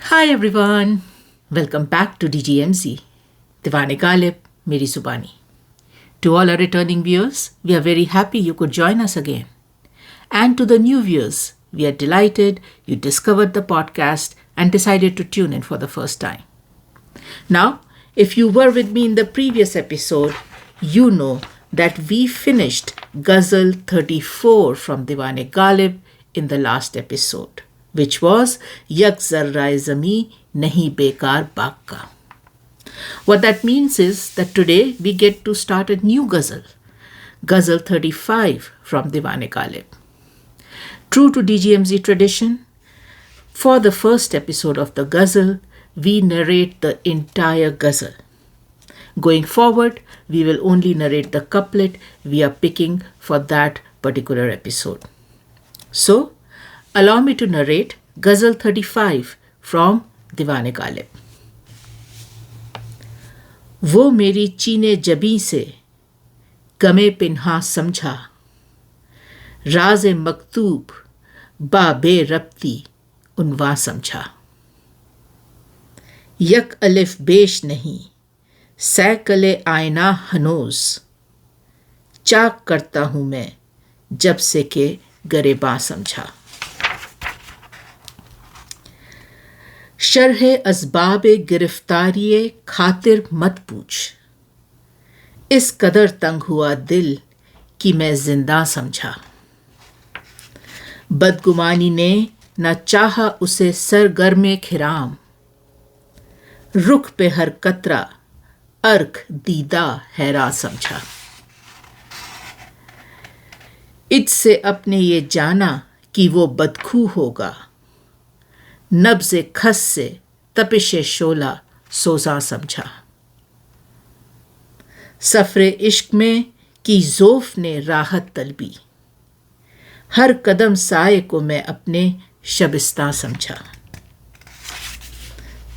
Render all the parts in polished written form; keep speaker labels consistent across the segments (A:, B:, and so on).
A: Hi everyone, welcome back to DGMZ, Diwan-e-Ghalib, Meri Zubani. To all our returning viewers, we are very happy you could join us again. And to the new viewers, we are delighted you discovered the podcast and decided to tune in for the first time. Now, if you were with me in the previous episode, you know that we finished Ghazal 34 from Diwan-e-Ghalib in the last episode, which was Yak zarrae zami nahi bekar baag ka. What that means is that today we get to start a new Ghazal, Ghazal 35 from Diwan-e-Ghalib. True to DGMZ tradition, for the first episode of the Ghazal, we narrate the entire Ghazal. Going forward, we will only narrate the couplet we are picking for that particular episode. So, allow me to narrate Ghazal 35 from Diwan-e-Ghalib. वो मेरी चीने-जबीं से गमे-पिन्हां समझा, राज़-ए-मकतूब बा-बे-रब्ती-ए-उनवां समझा. यक अलिफ बेश नहीं, सैकल-ए-आइनां हनूज, चाक करता हूँ मैं जब से के गरेबां समझा. शर्ह-ए-असबाब-ए-गिरफ्तारी-ए-खातिर मत पूछ, इस कदर तंग हुआ दिल कि मैं जिंदा समझा. बद-गुमानी ने न चाहा उसे सरगर्म-ए-खिराम, रुख पे हर कतरा अर्क दीदा-ए-हैरान समझा. इससे अपने ये जाना कि वो बद-खु होगा, नब्ज-ए-खस से तपिश-ए-शोला-ए-सozaan समझा. सफर-ए-इश्क में की ज़ोफ़ ने राहत-तलबी, हर कदम साए को मैं अपने शबिस्तां समझा.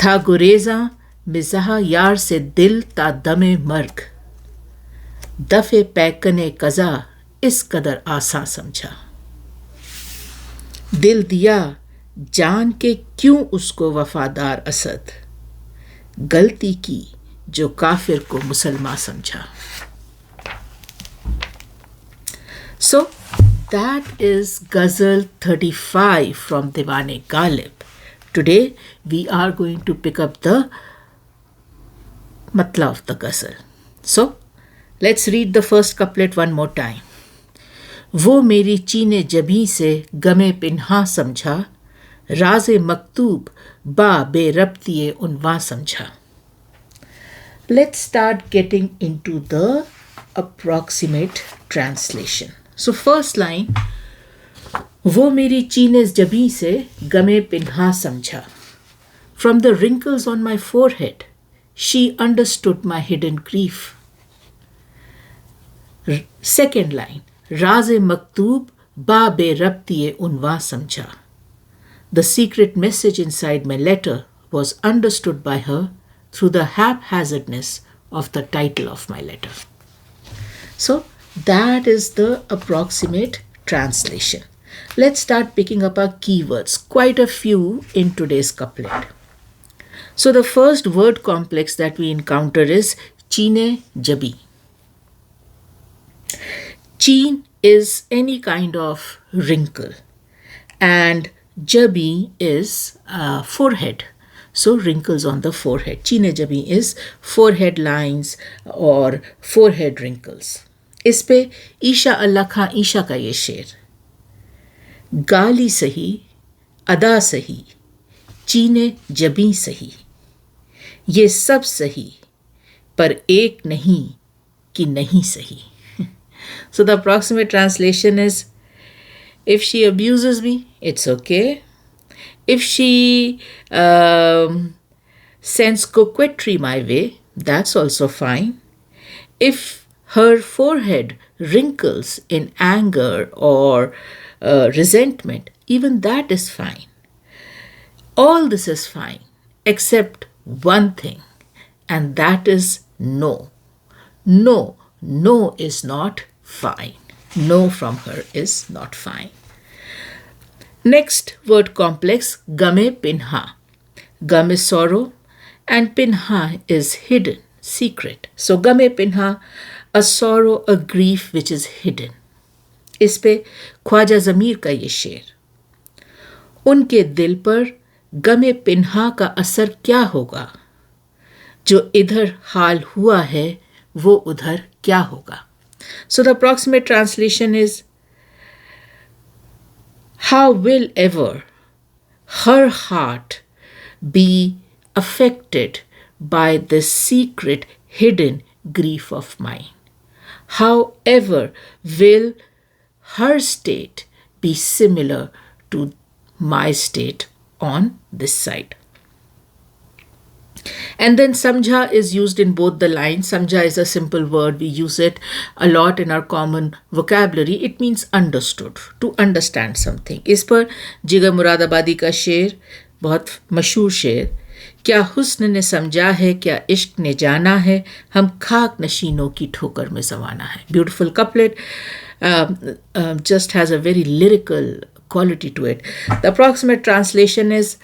A: था गुरेज़ां मिज़ा-ए-यार से दिल ता दम-ए-मर्ग, दफ़े पैकने कज़ा इस कदर आसां समझा. दिल दिया जान के क्यों उसको वफादार असद, गलती की जो काफिर को मुसलमान समझा. So that is Ghazal 35 from Diwan-e-Ghalib. Today we are going to pick up the Matla of the Ghazal. So let's read the first couplet one more time. वो मेरी चीने-जबीं से गमे-पिन्हां समझा, राज़-ए-मकतूब बा-बे-रब्ती-ए-उनवां समझा. Let's start getting into the approximate translation. So first line, वो मेरी चीने-जबीं से गमे-पिन्हां समझा. From the wrinkles on my forehead, she understood my hidden grief. Second line, Raaz-e-Maktuub Ba-Be-Rabti-e-Unwaan समझा. The secret message inside my letter was understood by her through the haphazardness of the title of my letter. So that is the approximate translation. Let's start picking up our keywords, quite a few in today's couplet. So the first word complex that we encounter is Chine-Jabin. Cheen is any kind of wrinkle and Jabin is forehead. So wrinkles on the forehead. Chine-Jabin is forehead lines or forehead wrinkles. इस पे ईशा अल्लाह खां ईशा का ये शेर, गाली सही, अदा सही, चीने-जबीं सही, ये सब सही, पर एक नहीं कि नहीं सही. So the approximate translation is, if she abuses me, it's okay. If she sends coquetry my way, that's also fine. If her forehead wrinkles in anger or resentment, even that is fine. All this is fine, except one thing, and that is no. No, no is not fine. No from her is not fine. Next word complex, Gham-e-Pinhaan. Gham is sorrow, and Pinhaan is hidden, secret. So Gham-e-Pinhaan, a sorrow, a grief which is hidden. इस पे ख्वाजा ज़मीर का ये शेर, उनके दिल पर गमे पिन्हा का असर क्या होगा, जो इधर हाल हुआ है वो उधर क्या होगा. So the approximate translation is, how will ever her heart be affected by this secret hidden grief of mine? However will her state be similar to my state on this side? And then Samjhaa is used in both the lines. Samjhaa is a simple word. We use it a lot in our common vocabulary. It means understood, to understand something. इस पर जिगर मुरादाबादी का शेर, बहुत मशहूर शेर, क्या हुस्न ने समझा है, क्या इश्क ने जाना है, हम खाक नशीनों की ठोकर में ज़माना है. Beautiful couplet, just has a very lyrical quality to it. The approximate translation is,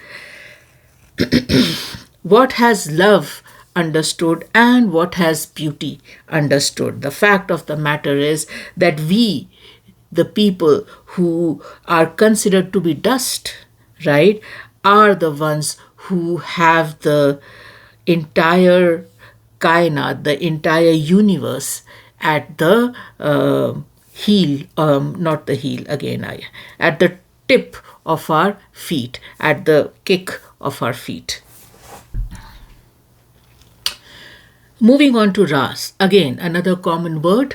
A: what has love understood and what has beauty understood? The fact of the matter is that we, the people who are considered to be dust, right, are the ones who have the entire kainat, the entire universe at the heel, not the heel again, at the tip of our feet, at the kick of our feet. Moving on to Raaz, again another common word.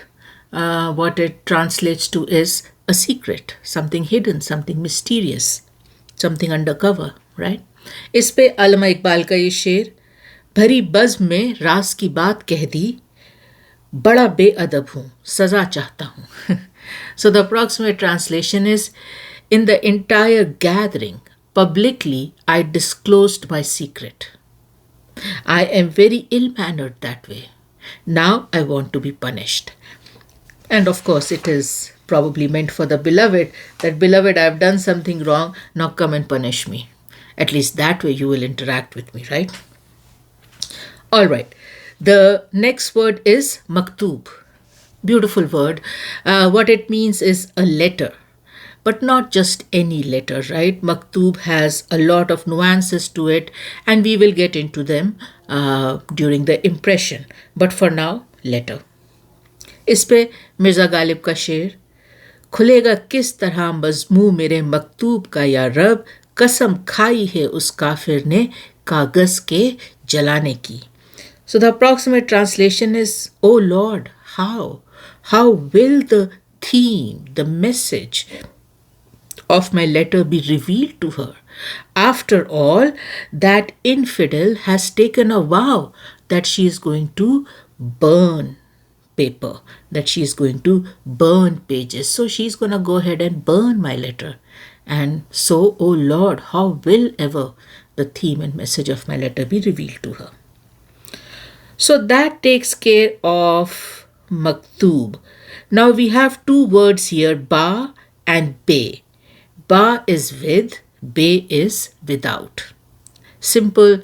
A: What it translates to is a secret, something hidden, something mysterious, something undercover, right? इस पे अल्लामा इकबाल का ये शेर, भरी बज़्म में राज की बात कह दी, बड़ा बेअदब हूँ, सज़ा चाहता हूँ. So the approximate translation is, in the entire gathering, publicly I disclosed my secret. I am very ill-mannered that way. Now I want to be punished. And of course it is probably meant for the beloved, that beloved, I have done something wrong, now come and punish me. At least that way you will interact with me, right? All right. The next word is Maktuub. Beautiful word. What it means is a letter. But not just any letter, right? Maktuub has a lot of nuances to it, and we will get into them during the impression. But for now, letter. इस पे मिर्ज़ा-गालिब का शेर, खुलेगा किस तरह मज़मू मेरे मकतूब का या रब, कसम खाई है उस काफिर ने कागज़ के जलाने की. So the approximate translation is, oh Lord, how will the theme, the message of my letter be revealed to her? After all, that infidel has taken a vow that she is going to burn paper, that she is going to burn pages. So she's going to go ahead and burn my letter. And so, oh Lord, how will ever the theme and message of my letter be revealed to her? So that takes care of Maktuub. Now we have two words here, Ba and Be. Ba is with, Be is without. Simple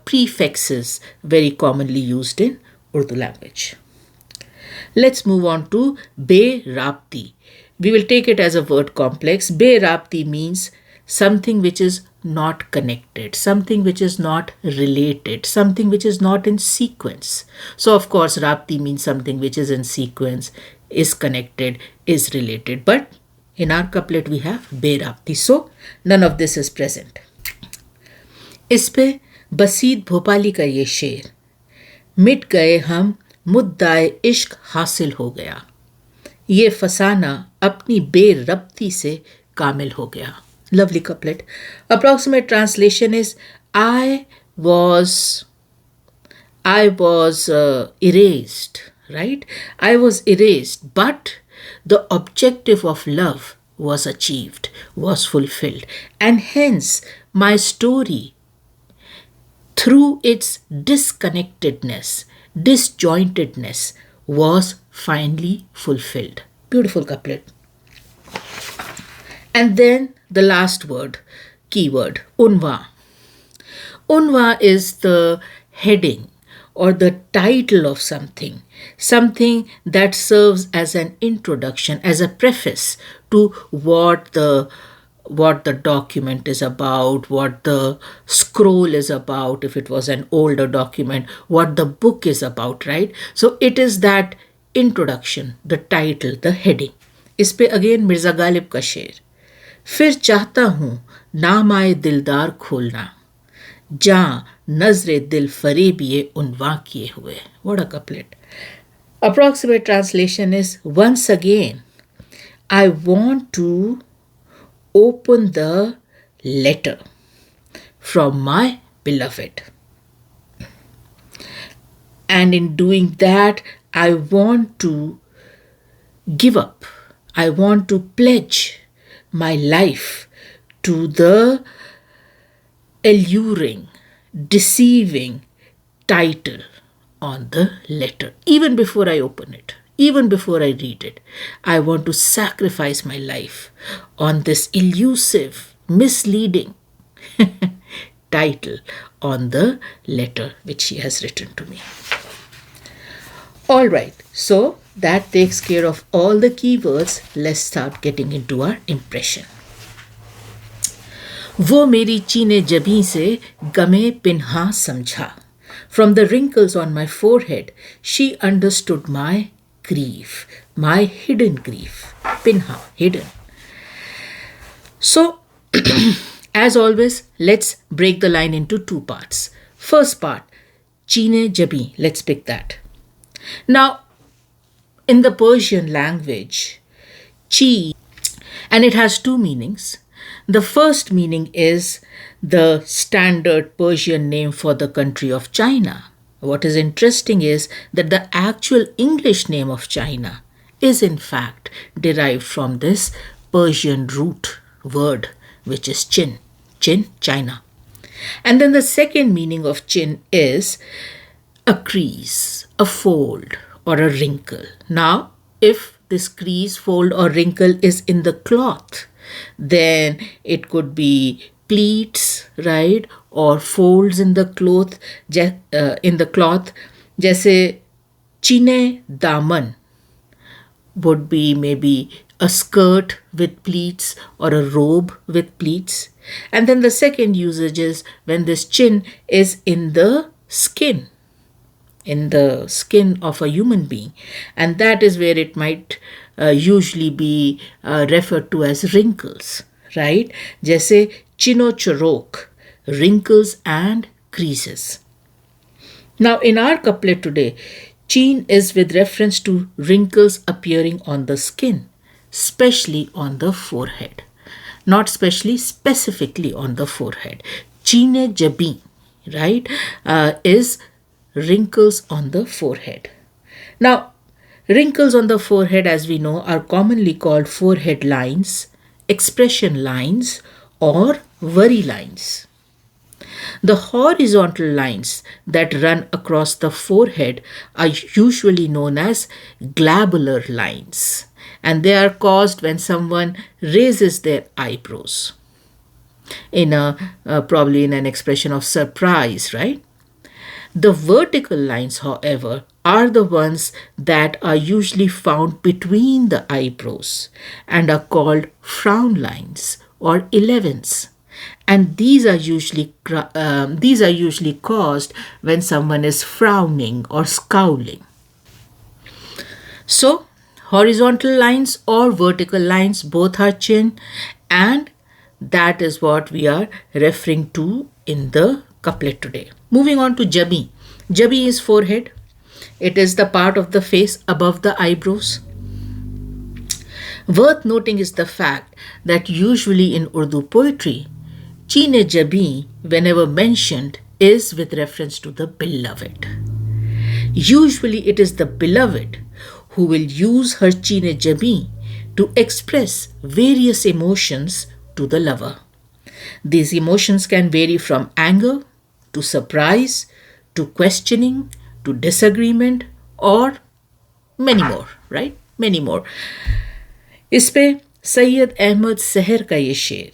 A: prefixes very commonly used in Urdu language. Let's move on to Ba-Be-Rabti. We will take it as a word complex. Ba-Be-Rabti means something which is not connected, something which is not related, something which is not in sequence. So of course Rabti means something which is in sequence, is connected, is related. But in our couplet we have Ba-Rabti. So none of this is present. इस पे बसीत भोपाली का ये शेर, मिट गए हम मुद्दाए इश्क हासिल हो गया, ये फसाना अपनी बेरब्ती से कामिल हो गया. Lovely couplet. Approximate translation is, I was erased, right? I was erased, but the objective of love was achieved, was fulfilled. And hence my story, through its disconnectedness, disjointedness, was finally fulfilled. Beautiful couplet. And then the last word, keyword, Unwaan. Unwa is the heading or the title of something, something that serves as an introduction, as a preface to what the document is about, what the scroll is about, if it was an older document, what the book is about, right? So it is that introduction, the title, the heading. इस पे again Mirza Ghalib का शेर, फिर चाहता हूँ नाम आए दिलदार खोलना, जहाँ नजरे दिल फरेबिए उन्वा किए हुए. What a couplet. Approximate translation is, once again, I want to open the letter from my beloved. And in doing that, I want to give up. I want to pledge my life to the alluring, deceiving title on the letter. Even before I open it, even before I read it, I want to sacrifice my life on this elusive, misleading title on the letter which he has written to me. All right, so that takes care of all the keywords. Let's start getting into our impression. वो मेरी चीन-ए-जबीं से गमे-पिन्हां समझा. From the wrinkles on my forehead, she understood my grief, my hidden grief. Pinha, hidden. So, as always, let's break the line into two parts. First part, Chiin-e-Jabin. Let's pick that. Now, in the Persian language, chi, and it has two meanings. The first meaning is the standard Persian name for the country of China. What is interesting is that the actual English name of China is in fact derived from this Persian root word, which is chin. Chin, China. And then the second meaning of chin is a crease, a fold, or a wrinkle. Now, if this crease, fold, or wrinkle is in the cloth, then it could be pleats, right, or folds in the cloth. जैसे chine daman would be maybe a skirt with pleats or a robe with pleats. And then the second usage is when this chin is in the skin of a human being, and that is where it might usually be referred to as wrinkles, right? जैसे chino-chorok, wrinkles and creases. Now in our couplet today, chin is with reference to wrinkles appearing on the skin, especially on the forehead. Not specifically on the forehead. Chiin-e-Jabin, right, is wrinkles on the forehead. Now, wrinkles on the forehead, as we know, are commonly called forehead lines, expression lines, or worry lines. The horizontal lines that run across the forehead are usually known as glabular lines, and they are caused when someone raises their eyebrows probably in an expression of surprise, right? The vertical lines, however, are the ones that are usually found between the eyebrows and are called frown lines or 11s. And these are usually caused when someone is frowning or scowling. So, horizontal lines or vertical lines, both are chin, and that is what we are referring to in the couplet today. Moving on to Jabin. Jabin is forehead. It is the part of the face above the eyebrows. Worth noting is the fact that usually in Urdu poetry, Chiin-e-Jabin, whenever mentioned, is with reference to the beloved. Usually it is the beloved who will use her Chiin-e-Jabin to express various emotions to the lover. These emotions can vary from anger to surprise to questioning to disagreement or many more, right? Many more. इस पे सैयद अहमद सहर का ये शेर,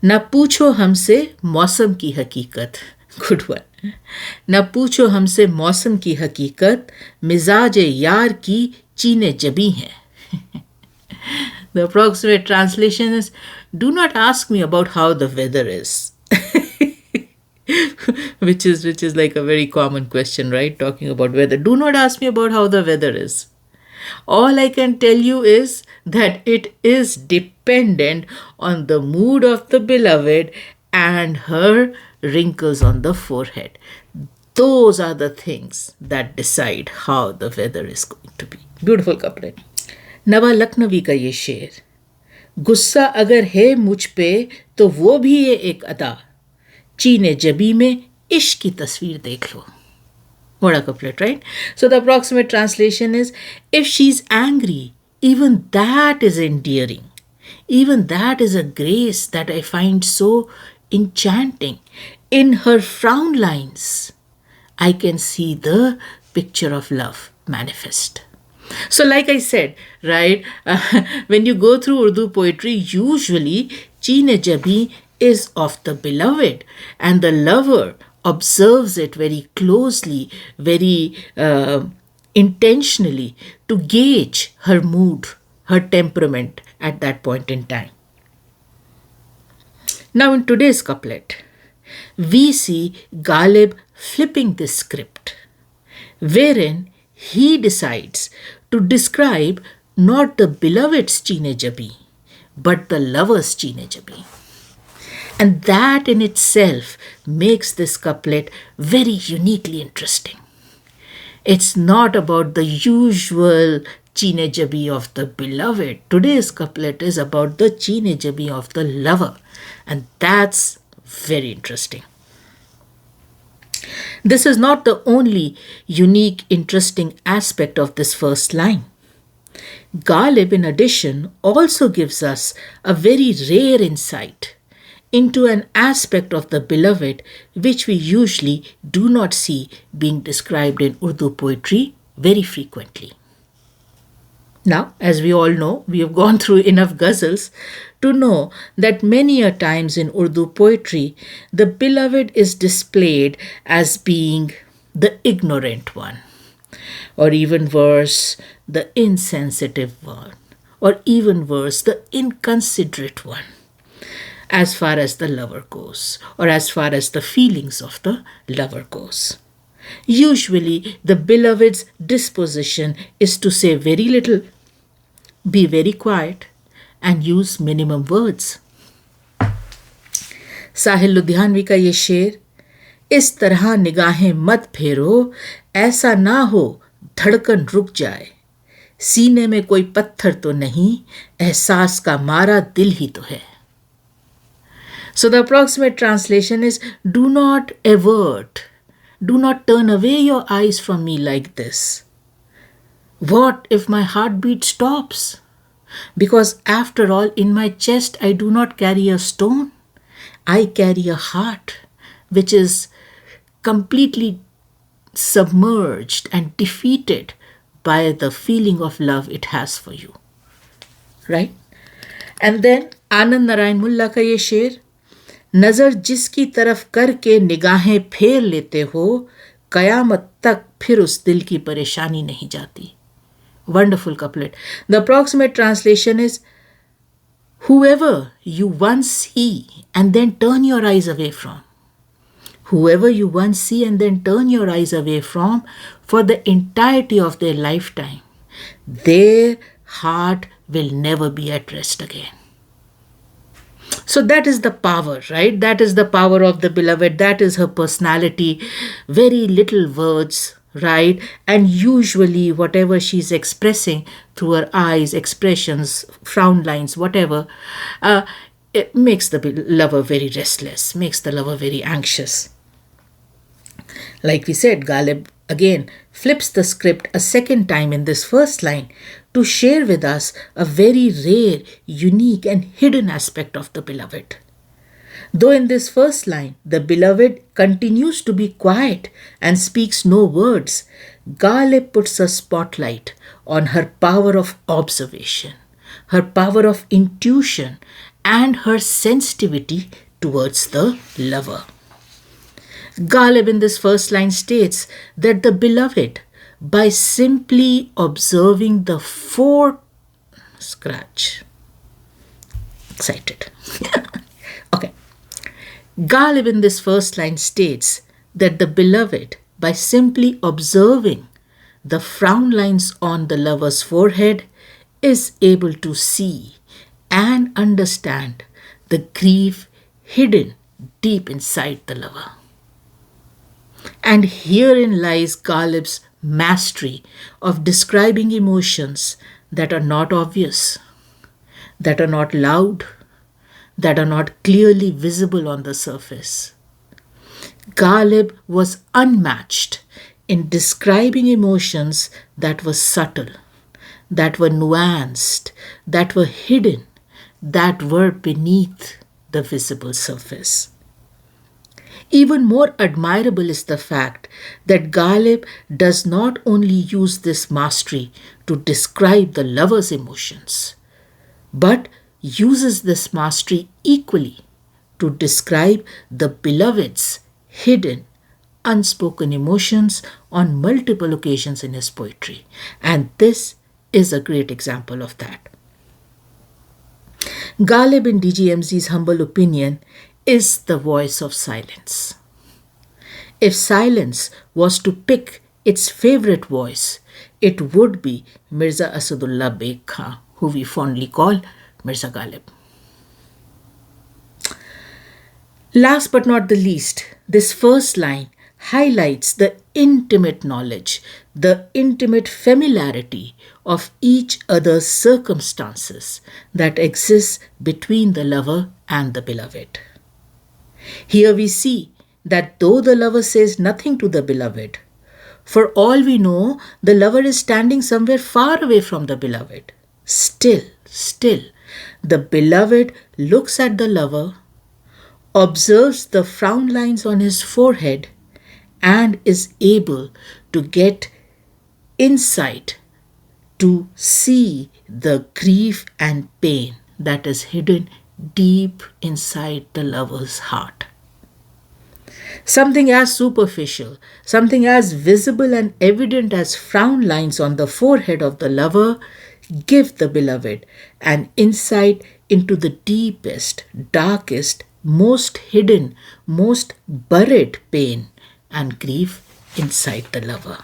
A: न पूछो हमसे मौसम की हकीकत, गुड वन, न पूछो हमसे मौसम की हकीकत, मिजाज-ए-यार की चीन-ए-जबीं है. The approximate translation is, do not ask me about how the weather is. which is like a very common question, right? Talking about weather. Do not ask me about how the weather is. All I can tell you is that it is dependent on the mood of the beloved and her wrinkles on the forehead. Those are the things that decide how the weather is going to be. Beautiful couplet. नवा लखनवी का ये शेर, गुस्सा अगर है मुझ पे तो वो भी है एक अदा, चीने जबी में इश्क की तस्वीर देख लो. What a couplet, right? So the approximate translation is, if she's angry, even that is endearing. Even that is a grace that I find so enchanting. In her frown lines, I can see the picture of love manifest. So like I said, right, when you go through Urdu poetry, usually Cheen-e-Jabin is of the beloved, and the lover observes it very closely, very intentionally, to gauge her mood, her temperament at that point in time. Now in today's couplet, we see Ghalib flipping this script, wherein he decides to describe not the beloved's Cheen-e-Jabin, but the lover's Cheen-e-Jabin. And that in itself makes this couplet very uniquely interesting. It's not about the usual Cheen-e-Jabin of the beloved. Today's couplet is about the Cheen-e-Jabin of the lover. And that's very interesting. This is not the only unique, interesting aspect of this first line. Ghalib, in addition, also gives us a very rare insight into an aspect of the beloved which we usually do not see being described in Urdu poetry very frequently. Now, as we all know, we have gone through enough ghazals to know that many a times in Urdu poetry, the beloved is displayed as being the ignorant one, or even worse, the insensitive one, or even worse, the inconsiderate one, as far as the lover goes, or as far as the feelings of the lover goes. Usually, the beloved's disposition is to say very little, be very quiet, and use minimum words. साहिल लुधियानवी का ये शेर, इस तरह निगाहें मत फेरो, ऐसा ना हो धड़कन रुक जाए, सीने में कोई पत्थर तो नहीं, एहसास का मारा दिल ही तो है. So the approximate translation is, do not avert, do not turn away your eyes from me like this. What if my heartbeat stops? Because after all, in my chest I do not carry a stone. I carry a heart which is completely submerged and defeated by the feeling of love it has for you. Right? And then Anand Narayan Mulla का ये शेर, नजर जिसकी तरफ करके निगाहें फेर लेते हो, कयामत तक फिर उस दिल की परेशानी नहीं जाती. Wonderful couplet. The approximate translation is, whoever you once see and then turn your eyes away from, whoever you once see and then turn your eyes away from, for the entirety of their lifetime, their heart will never be at rest again. So that is the power, right? That is the power of the beloved. That is her personality. Very little words, right? And usually whatever she's expressing through her eyes, expressions, frown lines, whatever, it makes the lover very restless, makes the lover very anxious. Like we said, Ghalib again flips the script a second time in this first line to share with us a very rare, unique and hidden aspect of the beloved. Though in this first line, the beloved continues to be quiet and speaks no words, Ghalib puts a spotlight on her power of observation, her power of intuition, and her sensitivity towards the lover. Ghalib in this first line states that the beloved, by simply observing the excited. Okay. Ghalib in this first line states that the beloved, by simply observing the frown lines on the lover's forehead, is able to see and understand the grief hidden deep inside the lover. And herein lies Ghalib's mastery of describing emotions that are not obvious, that are not loud, that are not clearly visible on the surface. Ghalib was unmatched in describing emotions that were subtle, that were nuanced, that were hidden, that were beneath the visible surface. Even more admirable is the fact that Ghalib does not only use this mastery to describe the lover's emotions, but uses this mastery equally to describe the beloved's hidden, unspoken emotions on multiple occasions in his poetry. And this is a great example of that. Ghalib, in DGMZ's humble opinion, is the voice of silence. If silence was to pick its favorite voice, it would be Mirza Asadullah Beg Khan, who we fondly call Mirza Ghalib. Last but not the least, this first line highlights the intimate knowledge, the intimate familiarity of each other's circumstances that exists between the lover and the beloved. Here we see that though the lover says nothing to the beloved, for all we know, the lover is standing somewhere far away from the beloved. Still, the beloved looks at the lover, observes the frown lines on his forehead, and is able to get insight to see the grief and pain that is hidden deep inside the lover's heart. Something as superficial, something as visible and evident as frown lines on the forehead of the lover give the beloved an insight into the deepest, darkest, most hidden, most buried pain and grief inside the lover.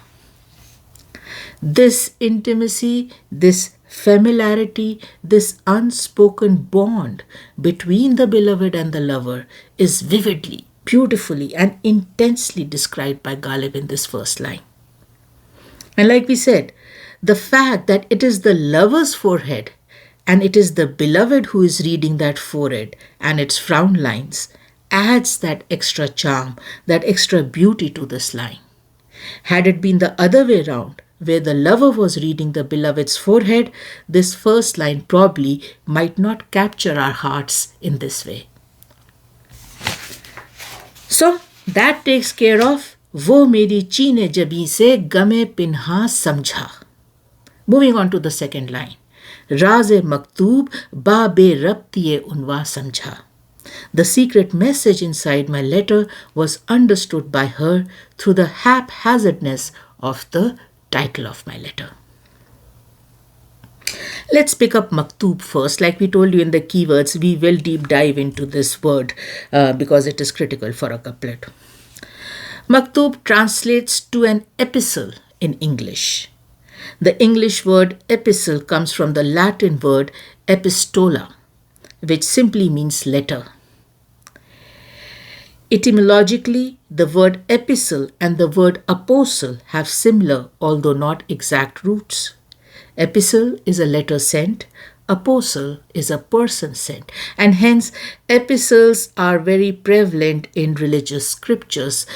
A: This intimacy, this familiarity, this unspoken bond between the beloved and the lover is vividly, beautifully, and intensely described by Ghalib in this first line. And like we said, the fact that it is the lover's forehead and it is the beloved who is reading that forehead and its frown lines adds that extra charm, that extra beauty to this line. Had it been the other way around, where the lover was reading the beloved's forehead, this first line probably might not capture our hearts in this way. So that takes care of Woh Meri Chiin-e-Jabin se Gham-e-Pinhaan Samjhaa. Moving on to the second line. Raaz-e-Maktuub Ba-Be-Rabti-e-Unwaan Samjhaa. The secret message inside my letter was understood by her through the haphazardness of the title of my letter. Let's pick up Maktoob first. Like we told you in the keywords, we will deep dive into this word because it is critical for a couplet. Maktoob translates to an epistle in English. The English word epistle comes from the Latin word epistola, which simply means letter. Etymologically, the word epistle and the word apostle have similar, although not exact roots. Epistle is a letter sent, apostle is a person sent, and hence epistles are very prevalent in religious scriptures,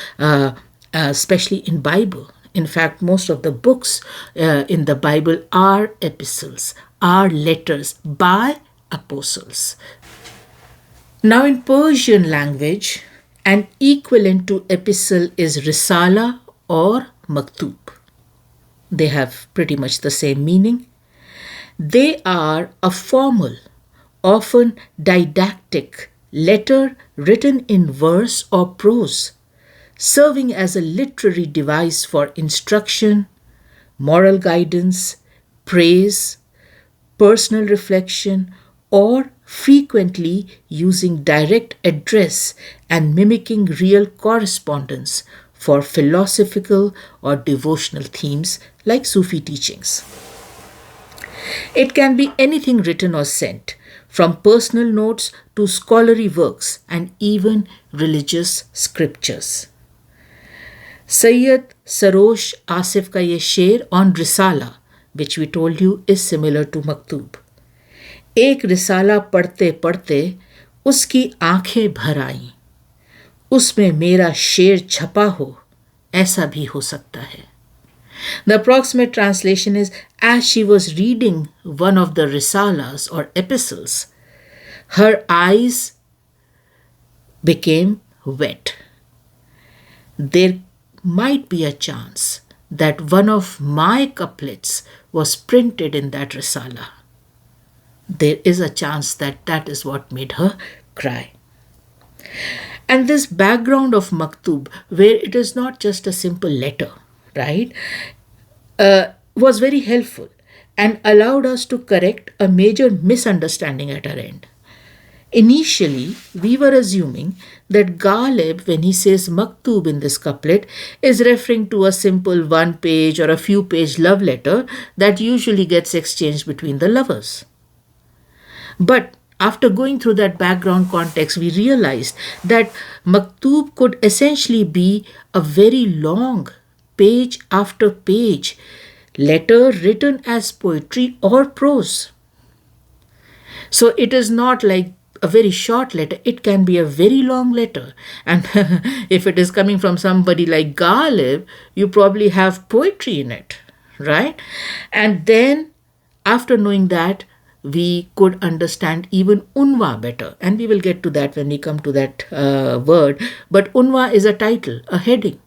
A: especially in Bible. In fact, most of the books in the Bible are epistles, are letters by apostles. Now in Persian language, an equivalent to epistle is risala or maktoob. They have pretty much the same meaning. They are a formal often didactic, letter written in verse or prose, serving as a literary device for instruction, moral guidance, praise, personal reflection, or frequently using direct address and mimicking real correspondence for philosophical or devotional themes like Sufi teachings. It can be anything written or sent, from personal notes to scholarly works and even religious scriptures. Sayyid Sarosh Asif ka ye शेर on Risala, which we told you is similar to Maktub. एक रिसाला पढ़ते पढ़ते उसकी आंखें भर आईं, उसमें मेरा शेर छपा हो, ऐसा भी हो सकता है. The approximate translation is, as she was reading one of the risalas or epistles, her eyes became wet. There might be a chance that one of my couplets was printed in that risala. There is a chance that that is what made her cry. And this background of Maktub, where it is not just a simple letter, right, was very helpful and allowed us to correct a major misunderstanding at our end. Initially, we were assuming that Ghalib, when he says Maktub in this couplet, is referring to a simple one-page or a few-page love letter that usually gets exchanged between the lovers. But after going through that background context, we realized that Maktub could essentially be a very long, page after page, letter written as poetry or prose. So it is not like a very short letter, it can be a very long letter. And if it is coming from somebody like Ghalib, you probably have poetry in it, right? And then after knowing that, we could understand even unwa better. And we will get to that when we come to that word. But unwa is a title, a heading,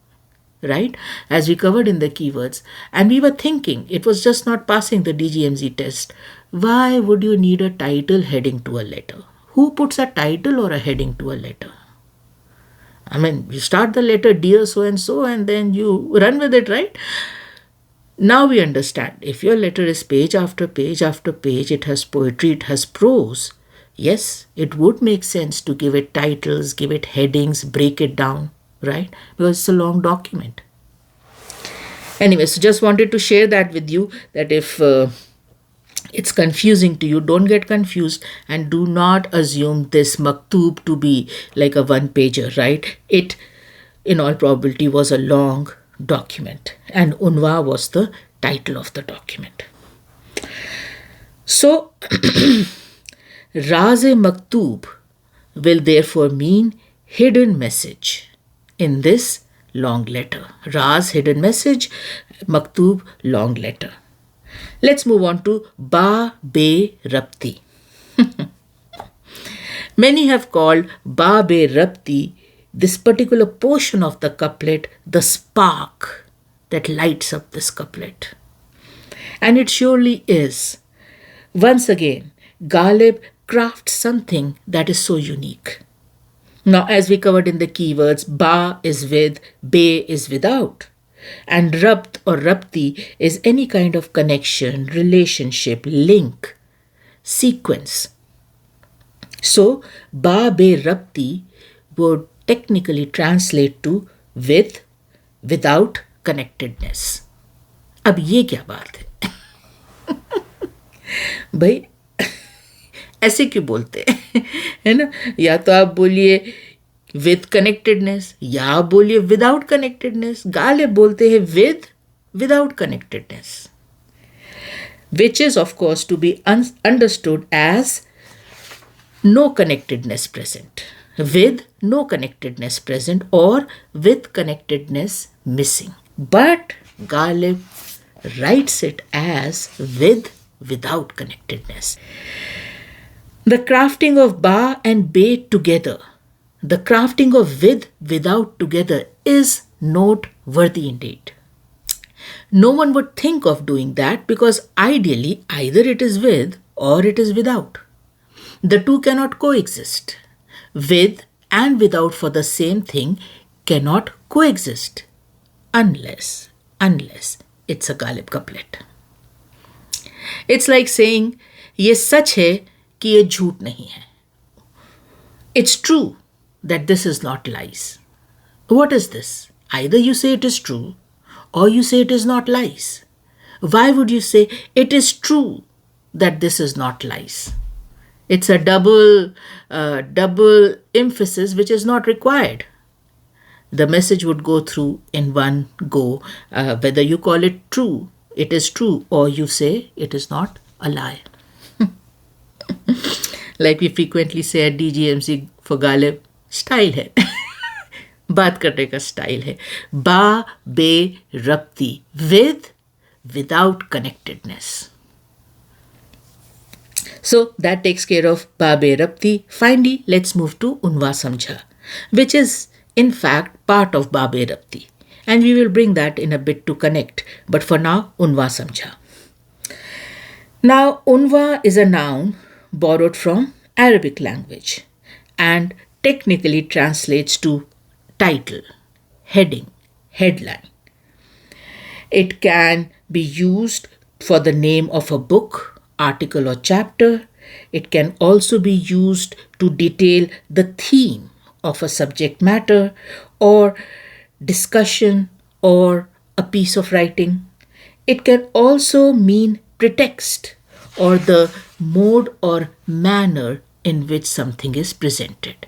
A: right? As we covered in the keywords. And we were thinking, it was just not passing the DGMZ test. Why would you need a title heading to a letter? Who puts a title or a heading to a letter? I mean, you start the letter dear so-and-so and then you run with it, right? Now we understand. If your letter is page after page after page, it has poetry, it has prose. Yes, it would make sense to give it titles, give it headings, break it down, right? Because it's a long document. Anyway, so just wanted to share that with you, that if it's confusing to you, don't get confused and do not assume this Maktub to be like a one-pager, right? It, in all probability, was a long document and Unwa was the title of the document. So, Raaz-e-Maktuub will therefore mean hidden message in this long letter. Raaz, hidden message, Maktub, long letter. Let's move on to Ba-Be-Rabti. Many have called Ba-Be-Rabti, this particular portion of the couplet, the spark that lights up this couplet. And it surely is. Once again, Ghalib crafts something that is so unique. Now, as we covered in the keywords, Ba is with, Be is without. And Rabt or Rabti is any kind of connection, relationship, link, sequence. So, Ba-Be-Rabti would technically translate to with, without connectedness. अब ये क्या बात है? भाई ऐसे क्यों बोलते हैं, है ना? या तो आप बोलिए with connectedness या आप बोलिए without connectedness. गालिब बोलते हैं with, without connectedness, which is of course to be understood as no connectedness present, with no connectedness present, or with connectedness missing. But Ghalib writes it as with, without connectedness. The crafting of Ba and Be together, the crafting of with, without together is noteworthy indeed. No one would think of doing that because ideally either it is with or it is without. The two cannot coexist. With and without for the same thing cannot coexist unless it's a Ghalib couplet. It's like saying, ये सच है कि ये झूठ नहीं है. It's true that this is not lies. What is this? Either you say it is true or you say it is not lies. Why would you say it is true that this is not lies? It's a double emphasis which is not required. The message would go through in one go, whether you call it true, it is true, or you say it is not a lie. Like we frequently say at DGMC for Ghalib, style hai. बात करने का style है. Ba-Be-Rabti, without connectedness. So that takes care of Ba-Be-Rabti. Finally, let's move to Unwaan Samjhaa, which is in fact part of Ba-Be-Rabti. And we will bring that in a bit to connect. But for now, Unwaan Samjhaa. Now, Unwaan is a noun borrowed from Arabic language and technically translates to title, heading, headline. It can be used for the name of a book, article or chapter. It can also be used to detail the theme of a subject matter or discussion or a piece of writing. It can also mean pretext or the mode or manner in which something is presented.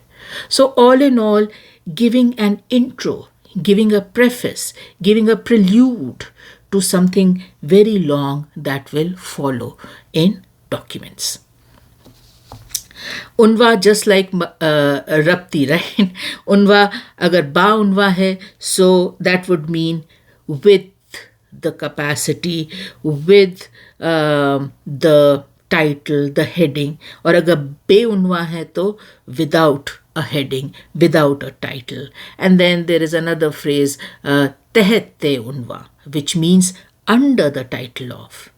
A: So all in all, giving an intro, giving a preface, giving a prelude to something very long that will follow in documents. Unwaan, just like Rabti, right? Unwaan, agar ba unwaan hai, so that would mean with the capacity, with the title, the heading. Or agar be unwaan hai, to without a heading, without a title. And then there is another phrase, tehet-e unwaan, which means under the title of.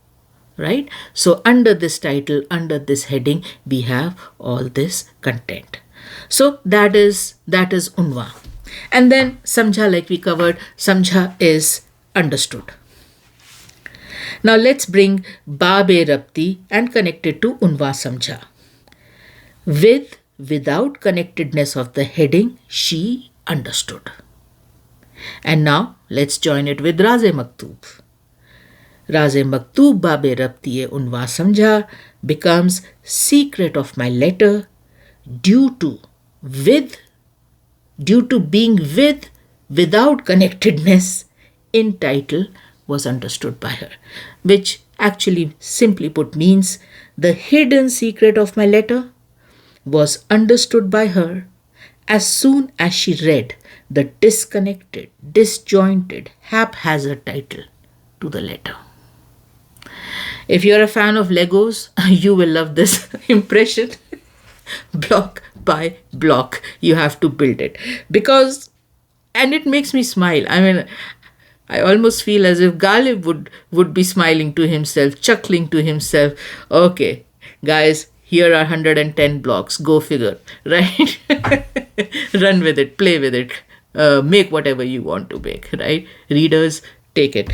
A: Right? So under this title, under this heading, we have all this content. So that is Unwaan. And then Samjhaa, like we covered, Samjhaa is understood. Now let's bring Ba-Be-Rabti and connect it to Unwaan Samjhaa. Without connectedness of the heading, she understood. And now let's join it with Raaz-e-Maktuub. Raaz-e-Maktuub Ba-Be-Rabti-e-Unwaan Samjhaa becomes secret of my letter due to being without connectedness in title was understood by her, which actually simply put means the hidden secret of my letter was understood by her as soon as she read the disconnected, disjointed, haphazard title to the letter. If you're a fan of Legos, you will love this impression. Block by block, you have to build it. And it makes me smile. I mean, I almost feel as if Ghalib would be smiling to himself, chuckling to himself. Okay, guys, here are 110 blocks. Go figure, right? Run with it, play with it, make whatever you want to make, right? Readers, take it.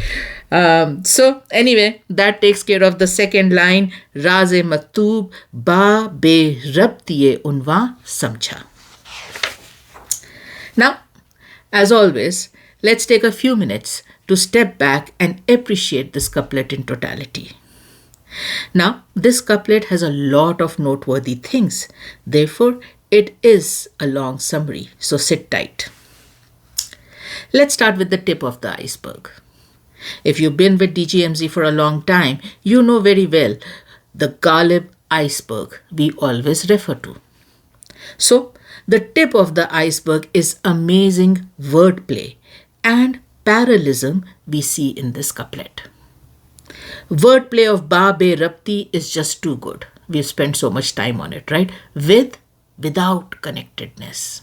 A: So anyway, that takes care of the second line, Raaz-e-Maktuub Ba-Be-Rabti-e-Unwaan Samjhaa. Now, as always, let's take a few minutes to step back and appreciate this couplet in totality. Now, this couplet has a lot of noteworthy things. Therefore, it is a long summary, so sit tight. Let's start with the tip of the iceberg. If you've been with DGMZ for a long time, you know very well the Ghalib iceberg we always refer to. So, the tip of the iceberg is amazing wordplay and parallelism we see in this couplet. Wordplay of Ba-Be-Rabti is just too good. We've spent so much time on it, right? Without connectedness.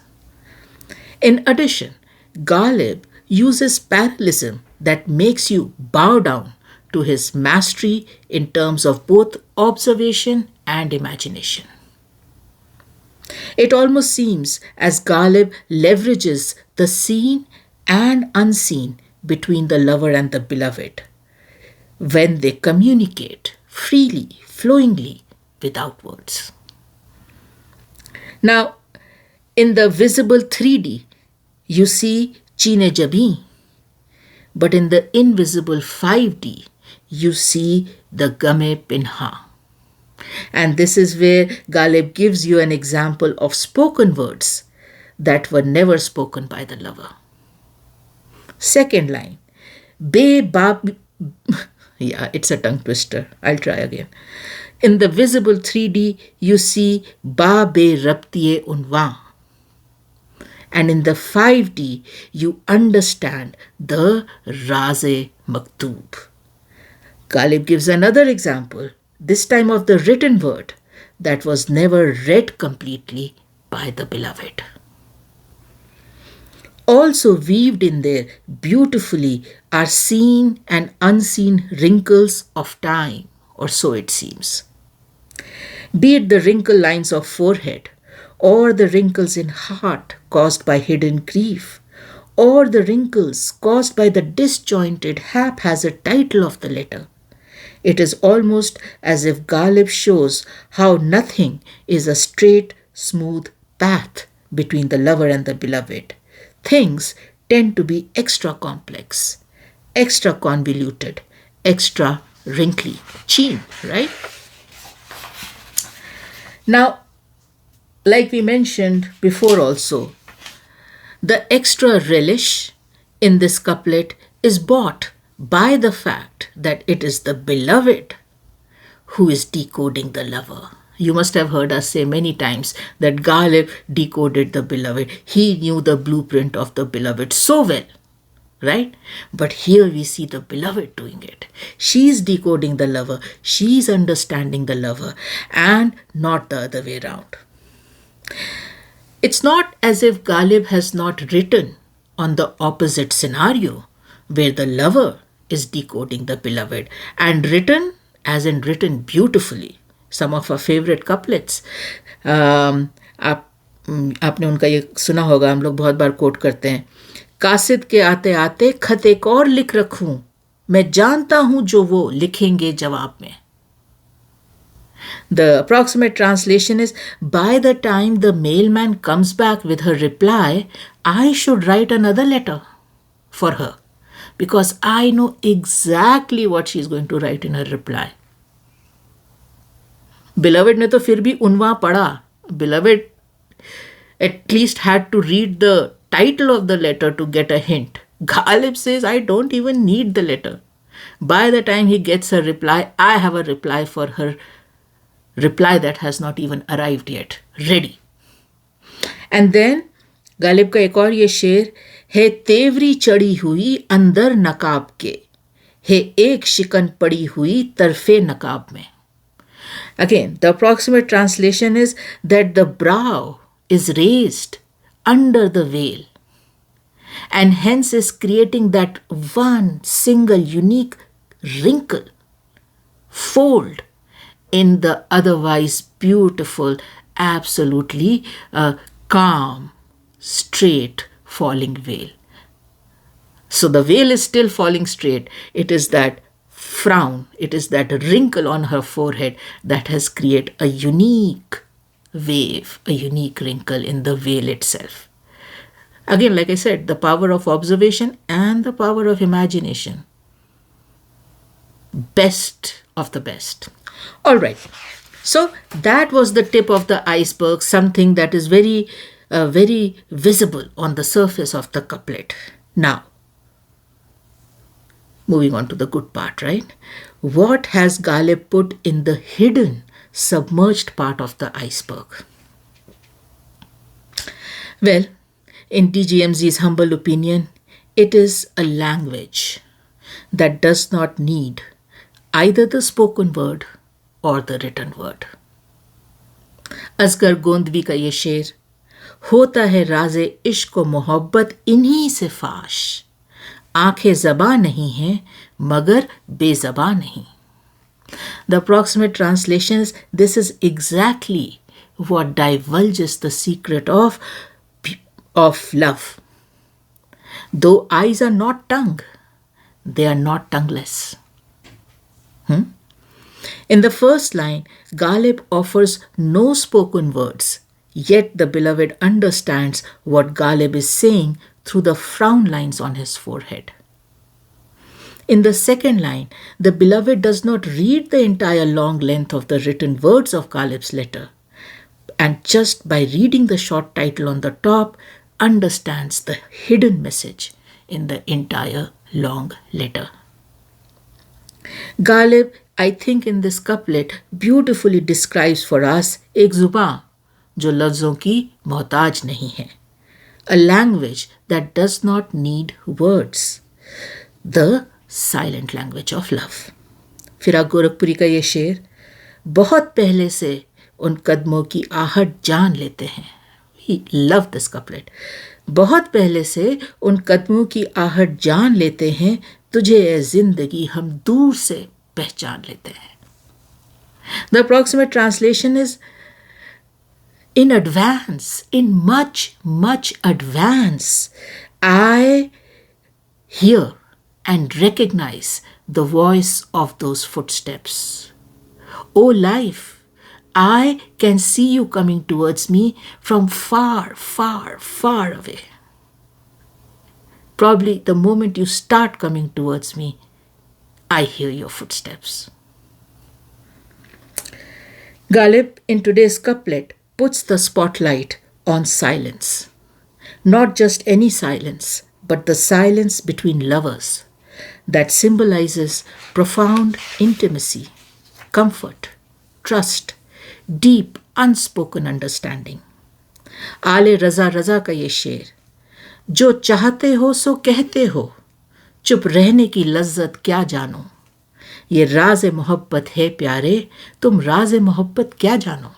A: In addition, Ghalib uses parallelism that makes you bow down to his mastery in terms of both observation and imagination. It almost seems as Ghalib leverages the seen and unseen between the lover and the beloved when they communicate freely, flowingly, without words. Now, in the visible 3D, you see Chiin-e-Jabin, but in the invisible 5D, you see the Gham-e-Pinhaan. And this is where Ghalib gives you an example of spoken words that were never spoken by the lover. Second line, yeah, it's a tongue twister. I'll try again. In the visible 3D, you see Ba-Be-Rabti-e-Unwaan. And in the 5D, you understand the Raaz-e-Maktuub. Ghalib gives another example, this time of the written word that was never read completely by the beloved. Also weaved in there beautifully are seen and unseen wrinkles of time, or so it seems. Be it the wrinkle lines of forehead, or the wrinkles in heart caused by hidden grief, or the wrinkles caused by the disjointed, haphazard title of the letter. It is almost as if Ghalib shows how nothing is a straight, smooth path between the lover and the beloved. Things tend to be extra complex, extra convoluted, extra wrinkly. Cheen, right? Now, like we mentioned before also, the extra relish in this couplet is bought by the fact that it is the beloved who is decoding the lover. You must have heard us say many times that Ghalib decoded the beloved. He knew the blueprint of the beloved so well, right? But here we see the beloved doing it. She's decoding the lover. She's understanding the lover, and not the other way around. It's not as if Ghalib has not written on the opposite scenario where the lover is decoding the beloved, and written as in written beautifully. Some of our favorite couplets. आपने उनका ये सुना होगा, हम लोग बहुत बार coat करते हैं, कासिद के आते आते खत एक और लिख रखूं, मैं जानता हूं जो वो लिखेंगे जवाब में. The approximate translation is, by the time the mailman comes back with her reply, I should write another letter for her, because I know exactly what she's going to write in her reply. Beloved ने तो फिर भी उन्वा पढ़ा. Beloved at least had to read the title of the letter to get a hint. Ghalib says, I don't even need the letter. By the time he gets a reply, I have a reply for her, reply that has not even arrived yet, ready. And then Ghalib का एक और ये शेर है, तेवरी चढ़ी हुई अंदर नकाब के, है एक शिकन पड़ी हुई तरफे नकाब में. Again, the approximate translation is that the brow is raised under the veil, and hence is creating that one single unique wrinkle, fold in the otherwise beautiful, absolutely calm, straight falling veil. So the veil is still falling straight. It is that frown, it is that wrinkle on her forehead that has created a unique wave, a unique wrinkle in the veil itself. Again, like I said, the power of observation and the power of imagination. Best of the best. All right. So that was the tip of the iceberg, something that is very, very visible on the surface of the couplet. Now, moving on to the good part, right? What has Ghalib put in the hidden, submerged part of the iceberg? Well, in DGMZ's humble opinion, it is a language that does not need either the spoken word or the written word. Asghar गोंदवी का ये शेर, होता है राज़-ए-इश्क व मोहब्बत इन्हीं से फाश, आंखें ज़बां नहीं हैं मगर बेज़बां नहीं. The approximate translation is, this is exactly what divulges the secret of love. Though eyes are not tongue, they are not tongueless. In the first line, Ghalib offers no spoken words, yet the beloved understands what Ghalib is saying through the frown lines on his forehead. In the second line, the beloved does not read the entire long length of the written words of Ghalib's letter, and just by reading the short title on the top, understands the hidden message in the entire long letter. Ghalib, I think, in this couplet beautifully describes for us एक जुबान जो लफ्ज़ों की मोहताज नहीं है, a language that does not need words, the silent language of love. Firaq Gorakhpuri का ये शेर, बहुत पहले से उन कदमों की आहट जान लेते हैं. We love this couplet. बहुत पहले से उन कदमों की आहट जान लेते हैं, तुझे ए जिंदगी हम दूर से पहचान लेते हैं. The approximate translation is, in advance, in much, much advance, I hear and recognize the voice of those footsteps. O life, I can see you coming towards me from far, far, far away. Probably the moment you start coming towards me, I hear your footsteps. Ghalib, in today's couplet, puts the spotlight on silence. Not just any silence, but the silence between lovers that symbolizes profound intimacy, comfort, trust, deep unspoken understanding. आले रज़ा रज़ा का ये शेर, जो चाहते हो सो कहते हो, चुप रहने की लज्जत क्या जानो, ये राज़ मोहब्बत है प्यारे, तुम राज़ मोहब्बत क्या जानो.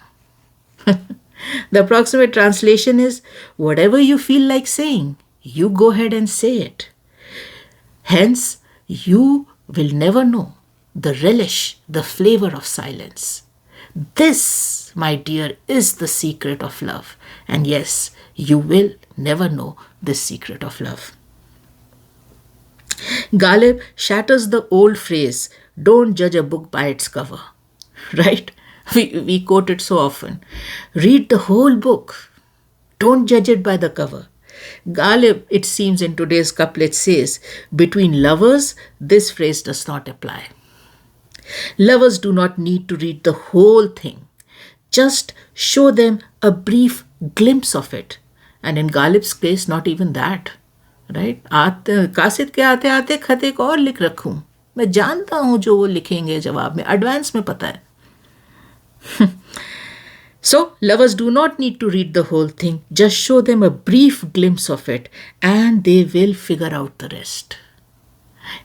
A: The approximate translation is, whatever you feel like saying, you go ahead and say it. Hence, you will never know the relish, the flavor of silence. This, my dear, is the secret of love. And yes, you will never know this secret of love. Ghalib shatters the old phrase, don't judge a book by its cover. Right? We quote it so often. Read the whole book. Don't judge it by the cover. Ghalib, it seems in today's couplet, says, between lovers, this phrase does not apply. Lovers do not need to read the whole thing. Just show them a brief glimpse of it. And in Ghalib's case, not even that. Right? कासिद के आते आते खत एक और लिख रखूं. मैं जानता हूं जो वो लिखेंगे जवाब में. एडवांस में पता है. So, lovers do not need to read the whole thing. Just show them a brief glimpse of it and they will figure out the rest.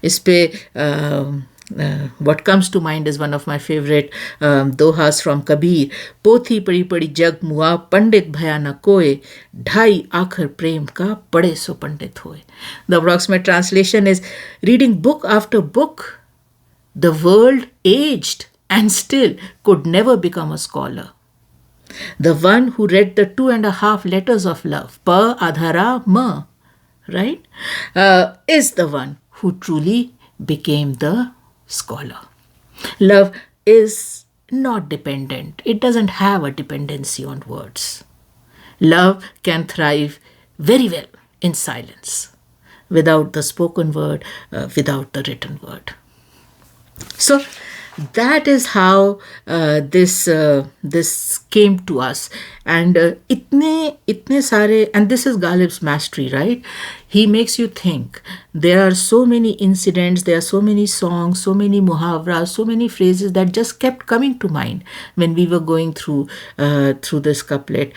A: इस पे what comes to mind is one of my favorite dohas from Kabir. पोथी पड़ी पड़ी जग मुआ पंडित भया न कोय, ढाई आखर प्रेम का पड़े सो पंडित होए. The approximate translation is, reading book after book, the world aged and still could never become a scholar. The one who read the 2.5 letters of love, pa, adhara, ma, right, is the one who truly became the scholar. Love is not dependent. It doesn't have a dependency on words. Love can thrive very well in silence, without the spoken word, without the written word. So, that is how this came to us, and itne sare, and this is Ghalib's mastery, right? He makes you think. There are so many incidents, there are so many songs, so many muhavras, so many phrases that just kept coming to mind when we were going through this couplet.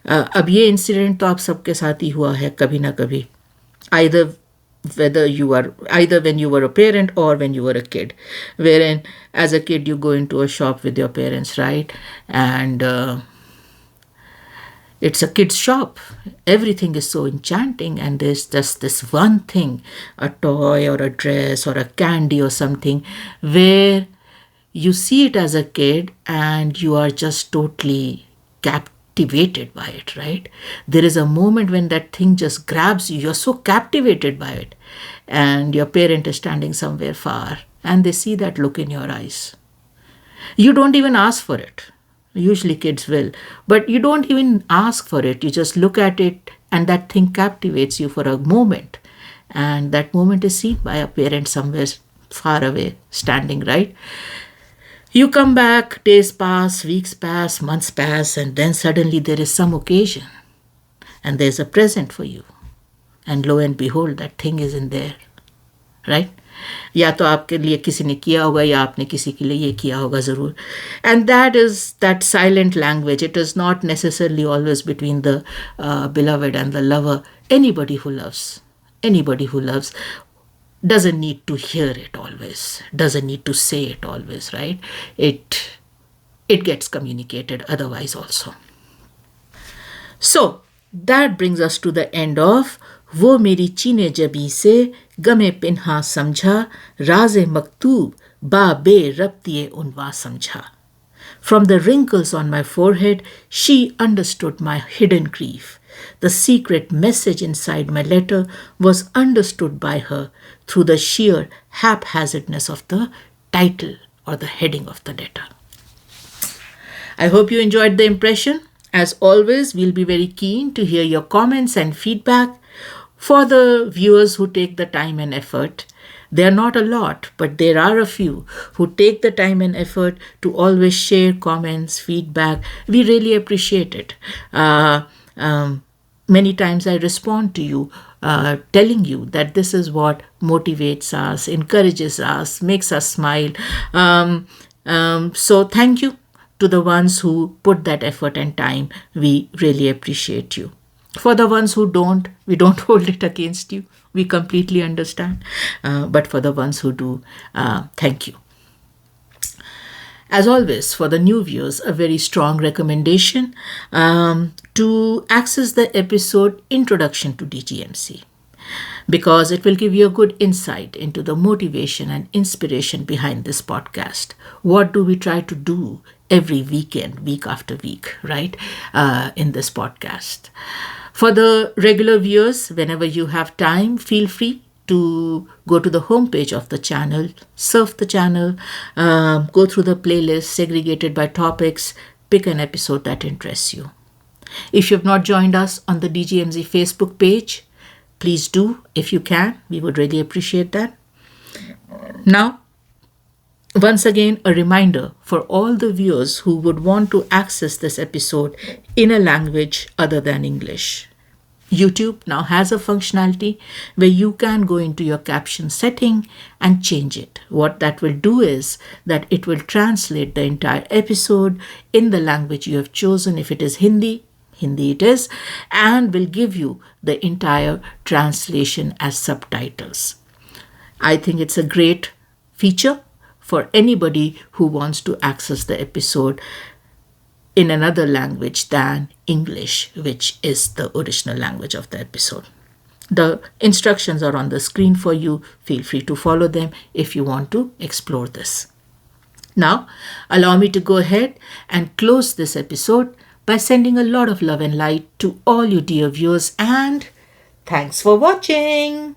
A: अब ये incident तो आप सबके साथ ही हुआ है कभी ना कभी, either when you were a parent or when you were a kid, wherein as a kid you go into a shop with your parents, right? And it's a kid's shop. Everything is so enchanting, and there's just this one thing, a toy or a dress or a candy or something, where you see it as a kid and you are just totally captivated by it, right? There is a moment when that thing just grabs you. You're so captivated by it. And your parent is standing somewhere far and they see that look in your eyes. You don't even ask for it. Usually kids will. But you don't even ask for it. You just look at it and that thing captivates you for a moment. And that moment is seen by a parent somewhere far away, standing, right? You come back, days pass, weeks pass, months pass, and then suddenly there is some occasion. And there's a present for you. And lo and behold, that thing is in there, right? या तो आपके लिए किसी ने किया होगा या आपने किसी के लिए ये किया होगा ज़रूर. And that is that silent language. It is not necessarily always between the beloved and the lover. Anybody who loves doesn't need to hear it always, doesn't need to say it always, right? It gets communicated otherwise also. So that brings us to the end of वो मेरी चीन-ए-जबीं से गम-ए-पिन्हां समझा राज-ए-मकतूब बा-बे-रब्ती-ए-उनवां समझा. From the wrinkles on my forehead, she understood my hidden grief. The secret message inside my letter was understood by her through the sheer haphazardness of the title or the heading of the letter. I hope you enjoyed the impression. As always, we'll be very keen to hear your comments and feedback. For the viewers who take the time and effort, there are not a lot, but there are a few who take the time and effort to always share comments, feedback. We really appreciate it. Many times I respond to you, telling you that this is what motivates us, encourages us, makes us smile. So thank you to the ones who put that effort and time. We really appreciate you. For the ones who don't, we don't hold it against you. We completely understand. But for the ones who do, thank you. As always, for the new viewers, a very strong recommendation to access the episode Introduction to DGMC, because it will give you a good insight into the motivation and inspiration behind this podcast. What do we try to do every weekend, week after week, right, in this podcast? For the regular viewers, whenever you have time, feel free to go to the homepage of the channel, surf the channel, go through the playlist segregated by topics, pick an episode that interests you. If you have not joined us on the DGMZ Facebook page, please do if you can. We would really appreciate that. Now, once again, a reminder for all the viewers who would want to access this episode in a language other than English. YouTube now has a functionality where you can go into your caption setting and change it. What that will do is that it will translate the entire episode in the language you have chosen. If it is Hindi it is, and will give you the entire translation as subtitles. I think it's a great feature for anybody who wants to access the episode in another language than English, which is the original language of the episode. The instructions are on the screen for you. Feel free to follow them if you want to explore this. Now, allow me to go ahead and close this episode by sending a lot of love and light to all you dear viewers, and thanks for watching.